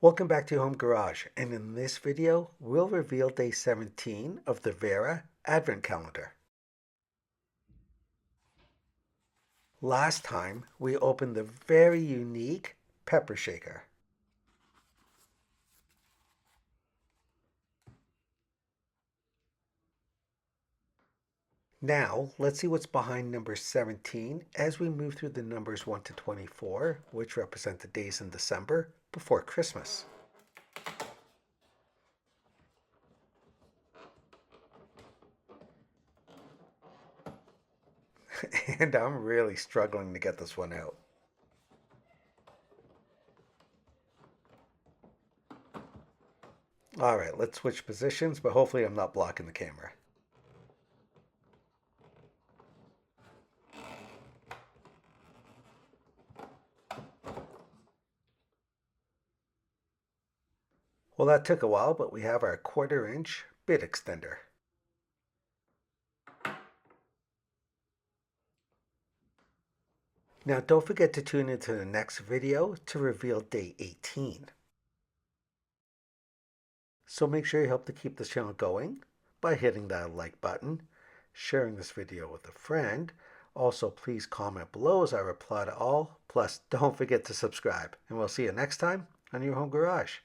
Welcome back to Home Garage, and in this video, we'll reveal day 17 of the Wera Advent Calendar. Last time, we opened the very unique pepper shaker. Now, let's see what's behind number 17 as we move through the numbers 1 to 24, which represent the days in December before Christmas. And I'm really struggling to get this one out. All right, let's switch positions, but hopefully I'm not blocking the camera. Well, that took a while, but we have our 1/4 inch bit extender. Now, don't forget to tune into the next video to reveal day 18. So make sure you help to keep this channel going by hitting that like button, sharing this video with a friend. Also, please comment below as I reply to all. Plus, don't forget to subscribe. And we'll see you next time on your home garage.